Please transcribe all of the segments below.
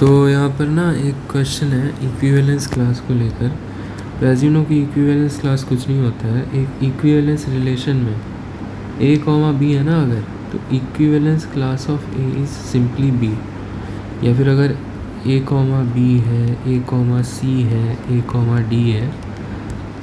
तो यहाँ पर ना एक क्वेश्चन है इक्विवेलेंस क्लास को लेकर। तो एज यू नो कि इक्विवेलेंस क्लास कुछ नहीं होता है, एक इक्विवेलेंस रिलेशन में ए कॉमा बी है ना, अगर तो equivalence class of A is simply B, या फिर अगर ए कॉमा बी है, ए कॉमा सी है, ए कॉमा डी है,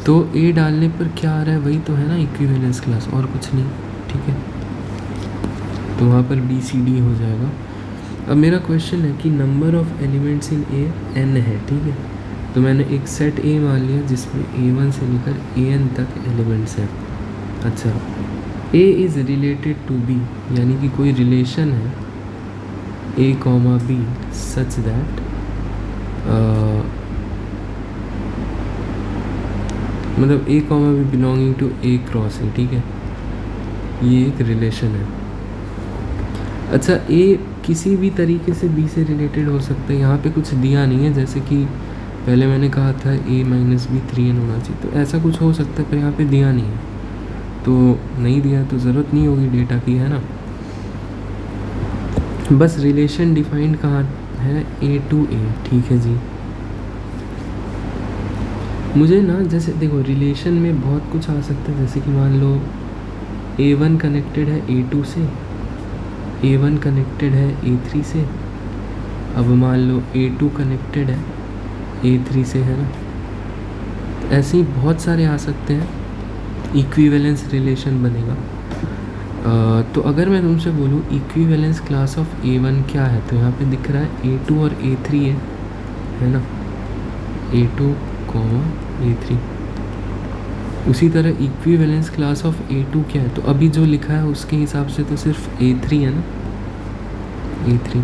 तो ए डालने पर क्या आ रहा है, वही तो है ना इक्विवेलेंस क्लास, और कुछ नहीं। ठीक है, तो वहाँ पर बी सी डी हो जाएगा। अब मेरा क्वेश्चन है कि number of elements in A n है। ठीक है, तो मैंने एक सेट ए मान लिया जिसमें A1 से लेकर AN तक एलिमेंट्स हैं। अच्छा, A is related to B, यानी कि कोई रिलेशन है A comma B such that मतलब A comma B belonging to A cross A। ठीक है, ये एक रिलेशन है। अच्छा, A किसी भी तरीके से B से रिलेटेड हो सकता है, यहाँ पे कुछ दिया नहीं है, जैसे कि पहले मैंने कहा था A माइनस बी 3n होना चाहिए, तो ऐसा कुछ हो सकता है, पर यहाँ पे दिया नहीं है, तो नहीं दिया तो ज़रूरत नहीं होगी डेटा की, है ना। बस रिलेशन डिफाइंड कहाँ है, A टू A। ठीक है जी, मुझे ना जैसे देखो रिलेशन में बहुत कुछ आ सकता है, जैसे कि मान लो A1 कनेक्टेड है A2 से, A1 कनेक्टेड है A3 से, अब मान लो A2 कनेक्टेड है A3 से, है ना। तो ऐसे ही बहुत सारे आ सकते हैं, इक्विवेलेंस रिलेशन बनेगा। तो अगर मैं तुमसे बोलूँ इक्विवेलेंस क्लास ऑफ A1 क्या है, तो यहाँ पे दिख रहा है A2 और A3 है ना, A2 कॉमा A3। उसी तरह इक्विवेलेंस क्लास ऑफ A2 क्या है, तो अभी जो लिखा है उसके हिसाब से तो सिर्फ A3 है ना, A3।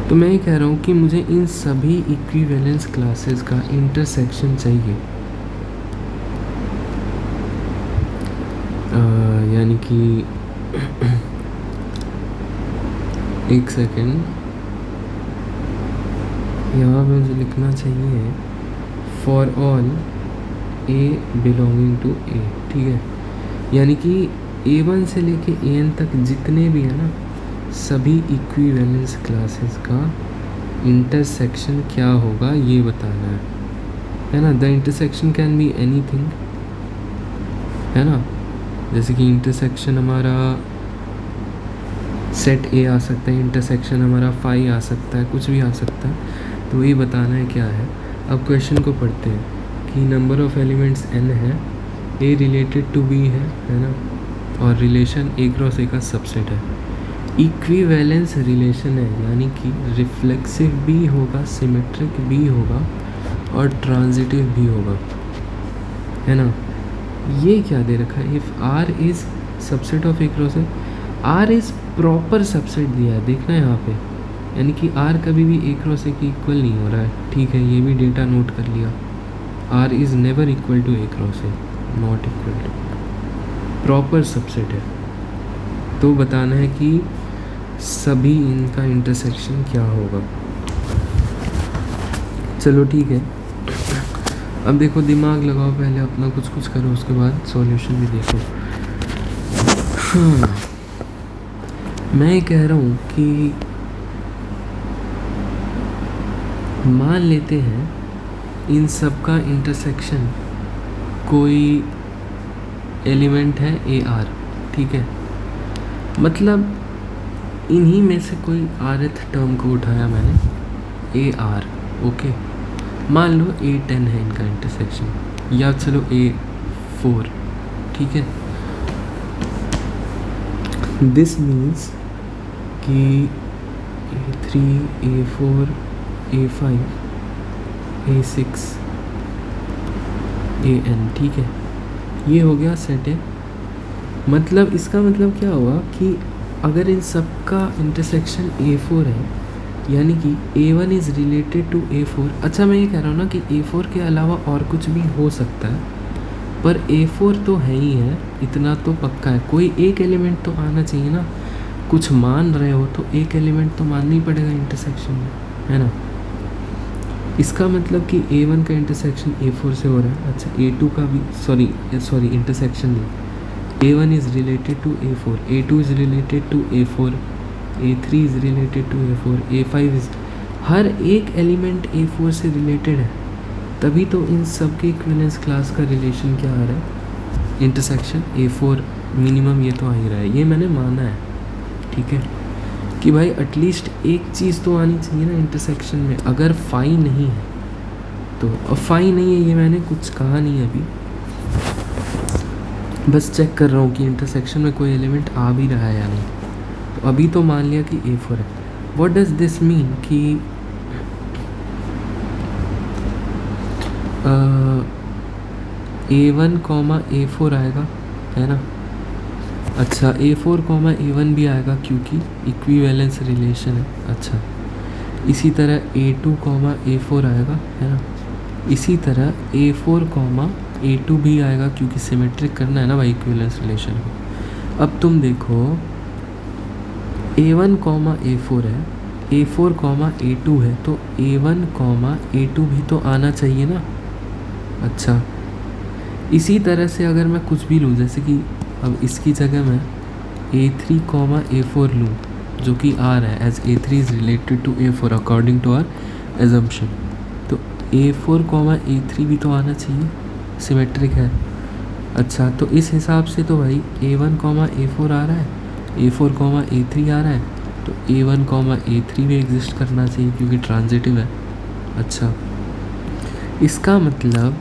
तो मैं ये कह रहा हूँ कि मुझे इन सभी इक्विवेलेंस क्लासेस का इंटरसेक्शन चाहिए, यानी कि एक सेकेंड, यहाँ पे मुझे लिखना चाहिए for all A belonging to A। ठीक है, यानी कि A1 से लेके AN तक जितने भी है ना, सभी इक्विवेलेंस क्लासेस का इंटरसेक्शन क्या होगा ये बताना है ना। The intersection can be anything, है ना, जैसे कि इंटरसेक्शन हमारा सेट A आ सकता है, इंटरसेक्शन हमारा फाई आ सकता है, कुछ भी आ सकता है, तो ये बताना है क्या है। अब क्वेश्चन को पढ़ते हैं कि नंबर ऑफ एलिमेंट्स n है, A रिलेटेड टू B है ना, और रिलेशन A क्रॉस A का सबसेट है। इक्विवेलेंस रिलेशन है, यानी कि रिफ्लेक्सिव भी होगा, सिमेट्रिक भी होगा और ट्रांजिटिव भी होगा, है ना। ये क्या दे रखा है, if R is subset of A cross A, R is proper subset दिया है, देखना यहाँ पे, यानी कि R कभी भी A क्रॉस A के इक्वल नहीं हो रहा है। ठीक है, ये भी डेटा नोट कर लिया, R is never equal to A cross A, not equal to, proper subset है। तो बताना है कि सभी इनका इंटरसेक्शन क्या होगा। चलो ठीक है, अब देखो दिमाग लगाओ, पहले अपना कुछ कुछ करो, उसके बाद सॉल्यूशन भी देखो। हाँ, मैं कह रहा हूँ कि मान लेते हैं इन सब का इंटरसेक्शन कोई एलिमेंट है AR। ठीक है, मतलब इन्हीं में से कोई rth टर्म को उठाया मैंने, AR। ओके, मान लो A10 है इनका इंटरसेक्शन, या चलो A4। ठीक है, दिस मीन्स कि A3 A4 A5 A6 AN। ठीक है, ये हो गया सेट है। मतलब इसका मतलब क्या हुआ कि अगर इन सब का इंटरसेक्शन A4 है, यानी कि A1 is related to A4। अच्छा, मैं ये कह रहा हूँ ना कि A4 के अलावा और कुछ भी हो सकता है, पर A4 तो है ही है, इतना तो पक्का है, कोई एक एलिमेंट तो आना चाहिए ना। कुछ मान रहे हो तो एक एलिमेंट तो मानना ही पड़ेगा इंटरसेक्शन में, है ना। इसका मतलब कि A1 का इंटरसेक्शन A4 से हो रहा है। अच्छा, A2 का भी सॉरी इंटरसेक्शन नहीं, A1 is related to A4, A2 is related to A4, A3 is related to A4, A5 is हर एक एलिमेंट A4 से रिलेटेड है, तभी तो इन सब के इक्विवेलेंस क्लास का रिलेशन क्या आ रहा है, इंटरसेक्शन A4 मिनिमम, ये तो आ ही रहा है, ये मैंने माना है, ठीक है, कि भाई एटलीस्ट एक चीज़ तो आनी चाहिए ना इंटरसेक्शन में। अगर फाई नहीं है तो, अब फाई नहीं है ये मैंने कुछ कहा नहीं अभी, बस चेक कर रहा हूँ कि इंटरसेक्शन में कोई एलिमेंट आ भी रहा है या नहीं। तो अभी तो मान लिया कि A4 है। व्हाट डज दिस मीन कि A1, A4 आएगा, है ना। अच्छा, A4, A1 भी आएगा क्योंकि इक्विवेलेंस रिलेशन है। अच्छा, इसी तरह A2, A4 आएगा, है ना। इसी तरह A4, A2 भी आएगा क्योंकि सिमेट्रिक करना है ना भाई इक्विवेलेंस रिलेशन को। अब तुम देखो A1, A4 है, A4, A2 है, तो A1, A2 भी तो आना चाहिए ना। अच्छा, इसी तरह से अगर मैं कुछ भी लूँ, जैसे कि अब इसकी जगह मैं A3, A4 लूँ, जो कि आ रहा है as A3 is related to A4 according to our assumption, तो A4, A3 भी तो आना चाहिए, सिमेट्रिक है। अच्छा, तो इस हिसाब से तो भाई A1, A4 आ रहा है, A4, A3 आ रहा है, तो A1, A3 भी एग्जिस्ट करना चाहिए क्योंकि ट्रांजिटिव है। अच्छा, इसका मतलब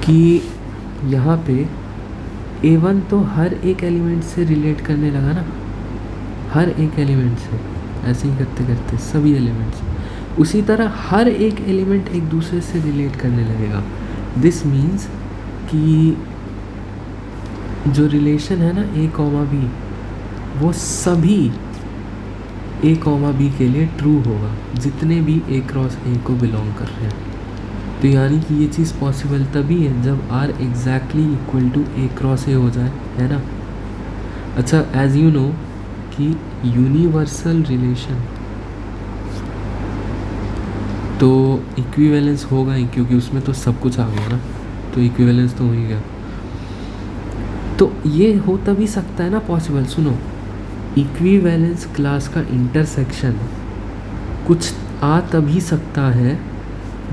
कि यहाँ पे A1 तो हर एक एलिमेंट से रिलेट करने लगा ना, हर एक एलिमेंट से, ऐसे ही करते करते सभी एलिमेंट से। उसी तरह हर एक एलिमेंट एक दूसरे से रिलेट करने लगेगा। दिस मीन्स कि जो रिलेशन है ना A, B, वो सभी A, B के लिए ट्रू होगा, जितने भी A क्रॉस A को बिलोंग कर रहे हैं। तो यानी कि ये चीज़ पॉसिबल तभी है जब R exactly equal to A cross A हो जाए, है ना। अच्छा, एज यू नो कि यूनिवर्सल रिलेशन तो इक्विवेलेंस होगा ही, क्योंकि उसमें तो सब कुछ आ गया ना, तो इक्विवेलेंस तो हो ही गया। तो ये हो तभी सकता है ना पॉसिबल। सुनो, इक्विवेलेंस क्लास का इंटरसेक्शन कुछ आ तभी सकता है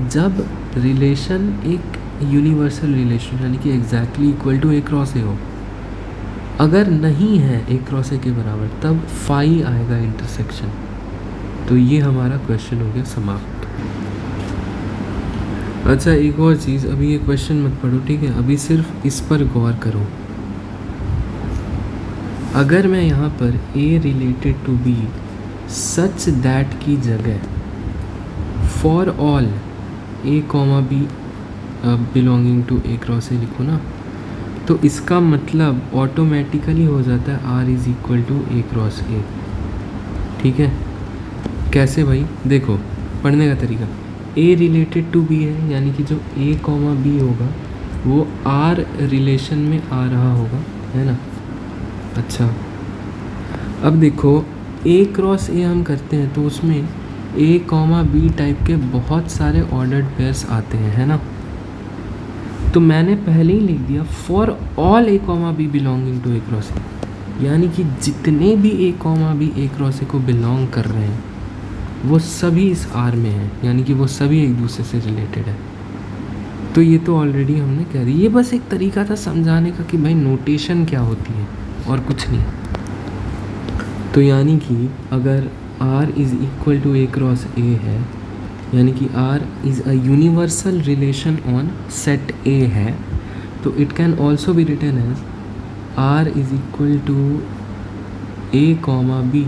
जब रिलेशन एक यूनिवर्सल रिलेशन यानी कि exactly equal to A cross A हो। अगर नहीं है A क्रॉस A के बराबर, तब फाई आएगा इंटरसेक्शन। तो ये हमारा क्वेश्चन हो गया समाप्त। अच्छा, एक और चीज़, अभी ये क्वेश्चन मत पढ़ो, ठीक है, अभी सिर्फ इस पर गौर करो। अगर मैं यहाँ पर A related to B such that की जगह for all A, B belonging to A cross A लिखो ना, तो इसका मतलब ऑटोमेटिकली हो जाता है R is equal to A cross A। ठीक है, कैसे भाई? देखो पढ़ने का तरीका, A रिलेटेड टू B है, यानी कि जो A, B होगा वो R रिलेशन में आ रहा होगा, है ना। अच्छा, अब देखो A क्रॉस A हम करते हैं तो उसमें A, B टाइप के बहुत सारे ऑर्डर्ड पेयर्स आते हैं, है ना। तो मैंने पहले ही लिख दिया for all A, B belonging to A cross A, यानी कि जितने भी A, B A cross A को बिलोंग कर रहे हैं वो सभी इस R में हैं, यानी कि वो सभी एक दूसरे से रिलेटेड है। तो ये तो ऑलरेडी हमने कह दी, ये बस एक तरीका था समझाने का कि भाई नोटेशन क्या होती है और कुछ नहीं। तो यानी कि अगर R is equal to A cross A है, यानी कि R is a universal relation on set A है, तो it can also be written as R is equal to A, B,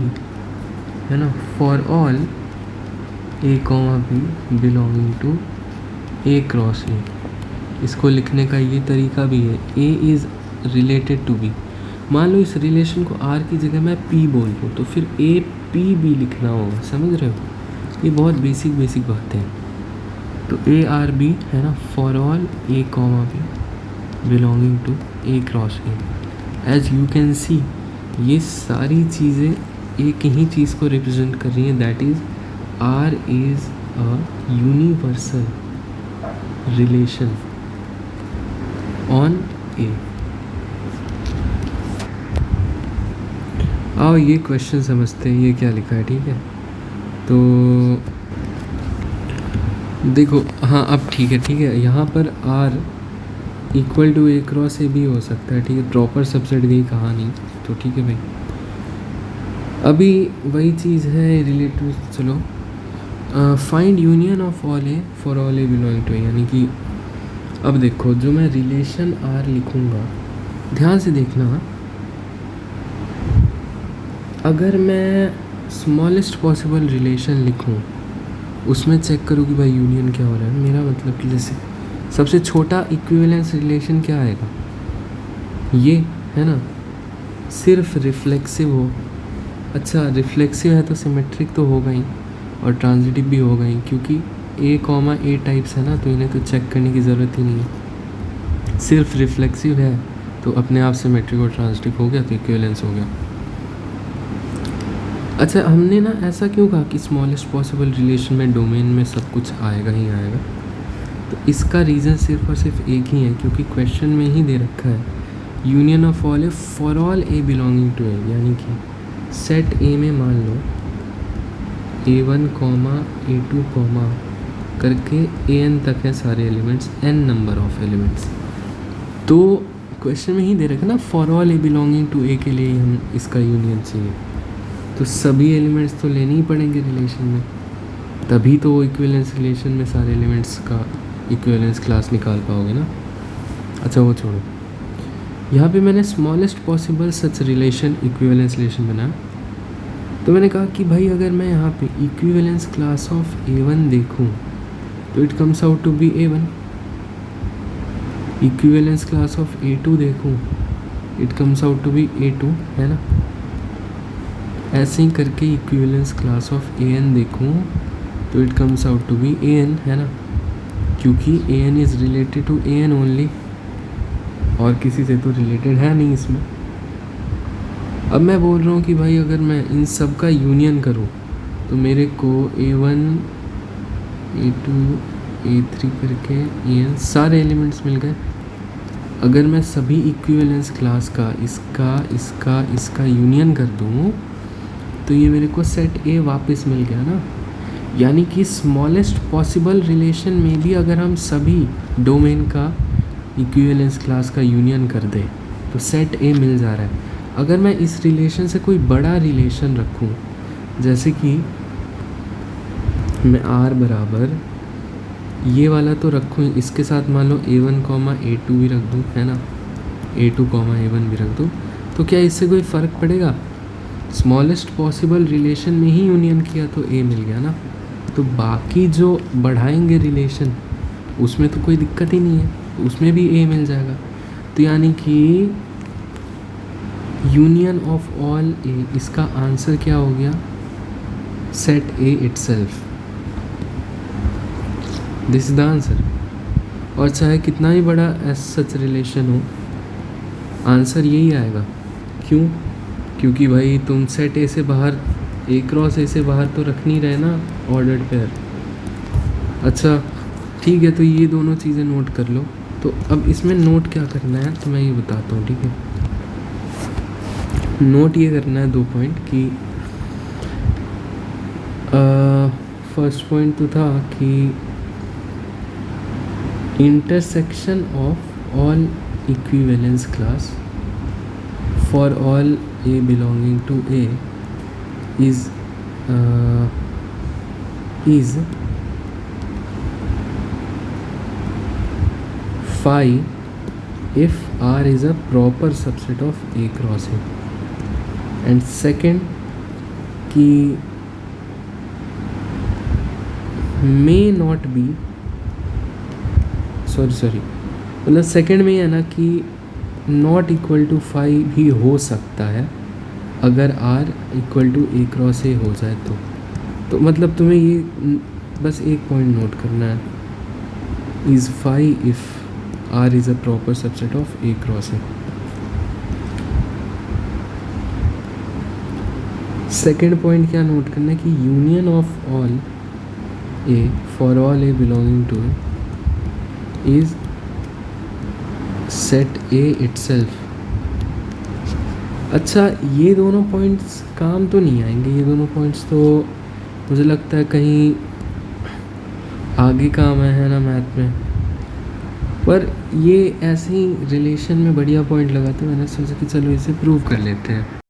है ना, for all A, B belonging to A cross A। इसको लिखने का ये तरीका भी है, A is related to B। मान लो इस रिलेशन को R की जगह मैं P बोल दूँ तो फिर A, P भी लिखना होगा, समझ रहे हो? ये बहुत बेसिक बातें हैं। तो A, R, B है ना, for all A, B belonging to A cross A। As you can see ये सारी चीज़ें एक ही चीज़ को रिप्रेजेंट कर रही हैं, that is R is a universal relation on A। आओ ये क्वेश्चन समझते हैं, ये क्या लिखा है, ठीक है। तो देखो, हाँ अब ठीक है, यहाँ पर R equal to A cross A भी हो सकता है, ठीक है, प्रॉपर सबसेट गई कहानी, तो ठीक है भाई। अभी वही चीज़ है रिलेटिव, चलो find union of all A for all A belonging to A, यानी कि अब देखो जो मैं रिलेशन R लिखूँगा, ध्यान से देखना, अगर मैं स्मॉलेस्ट पॉसिबल रिलेशन लिखूँ उसमें चेक करो कि भाई यूनियन क्या हो रहा है। मेरा मतलब कि जैसे सबसे छोटा इक्विवेलेंस रिलेशन क्या आएगा, ये है ना, सिर्फ रिफ्लेक्सिव हो। अच्छा रिफ्लेक्सिव है तो सिमेट्रिक तो होगा ही और ट्रांजिटिव भी होगा ही, क्योंकि A, A टाइप्स है ना, तो इन्हें तो चेक करने की ज़रूरत ही नहीं है। सिर्फ रिफ्लेक्सिव है तो अपने आप सिमेट्रिक और ट्रांजिटिव हो गया, तो इक्विवेलेंस हो गया। अच्छा हमने ना ऐसा क्यों कहा कि स्मॉलेस्ट पॉसिबल रिलेशन में डोमेन में सब कुछ आएगा ही आएगा, तो इसका रीज़न सिर्फ और सिर्फ एक ही है, क्योंकि क्वेश्चन में ही दे रखा है union of all A for all A belonging to A, यानी कि सेट ए में मान लो A1, A2, करके AN तक है सारे elements, N number of elements. तो क्वेश्चन में ही दे रखा ना for all A belonging to A के लिए हम इसका यूनियन चाहिए, तो सभी एलिमेंट्स तो लेने ही पड़ेंगे रिलेशन में, तभी तो वो इक्विवेलेंस रिलेशन में सारे एलिमेंट्स का इक्विवेलेंस क्लास निकाल पाओगे ना। अच्छा वो छोड़ो, यहाँ पे मैंने स्मॉलेस्ट पॉसिबल सच रिलेशन इक्विवेलेंस रिलेशन बनाया, तो मैंने कहा कि भाई अगर मैं यहाँ पे इक्विवेलेंस क्लास ऑफ A1 देखूँ तो it comes out to be A1, equivalence class of A2 देखूँ it comes out to be A2, है ना। ऐसे ही करके इक्विवेलेंस क्लास ऑफ AN देखूँ तो it comes out to be AN, है ना, क्योंकि AN is related to AN only, और किसी से तो रिलेटेड है नहीं इसमें। अब मैं बोल रहा हूँ कि भाई अगर मैं इन सब का यूनियन करूँ तो मेरे को A1, A2, A3 करके AN सारे एलिमेंट्स मिल गए। अगर मैं सभी इक्विवेलेंस क्लास का इसका यूनियन कर दूँ तो ये मेरे को सेट A वापस मिल गया ना। यानी कि स्मॉलेस्ट पॉसिबल रिलेशन में भी अगर हम सभी डोमेन का इक्विवेलेंस क्लास का यूनियन कर दें तो सेट A मिल जा रहा है। अगर मैं इस रिलेशन से कोई बड़ा रिलेशन रखूं, जैसे कि मैं R बराबर ये वाला तो रखूं, इसके साथ मान लो A1, A2 भी रख दूं, है ना, A2, A1 भी रख दूं, तो क्या इससे कोई फ़र्क पड़ेगा? स्मॉलेस्ट पॉसिबल रिलेशन में ही यूनियन किया तो A मिल गया ना। तो बाकी जो बढ़ाएंगे रिलेशन उसमें तो कोई दिक्कत ही नहीं है, उसमें भी A मिल जाएगा। तो यानी कि यूनियन ऑफ ऑल A, इसका आंसर क्या हो गया? Set A itself, this is the answer. और चाहे कितना ही बड़ा एस सच रिलेशन हो, आंसर यही आएगा। क्यों? क्योंकि भाई तुम सेट A से बाहर A क्रॉस A से बाहर तो रख नहीं रहे ना ऑर्डर्ड पेयर। अच्छा ठीक है, तो ये दोनों चीज़ें नोट कर लो। तो अब इसमें नोट क्या करना है तो मैं ये बताता हूँ, ठीक है। नोट ये करना है 2 पॉइंट कि फर्स्ट पॉइंट तो था कि intersection of all equivalence class for all A belonging to A is phi if R is a proper subset of A cross A, and second कि may not be मतलब second में है ना कि not equal to phi भी हो सकता है अगर R equal to A cross A हो जाए तो मतलब तुम्हें ये बस एक पॉइंट नोट करना है, is phi if R is a proper subset of A cross A। Second point क्या नोट करना है कि union of all A for all A belonging to A is set A itself. अच्छा ये दोनों पॉइंट्स काम तो नहीं आएंगे, ये दोनों पॉइंट्स तो मुझे लगता है कहीं आगे काम है ना मैथ में। पर ये ऐसे ही रिलेशन में बढ़िया पॉइंट लगा तो मैंने सोचा कि चलो इसे प्रूव कर लेते हैं।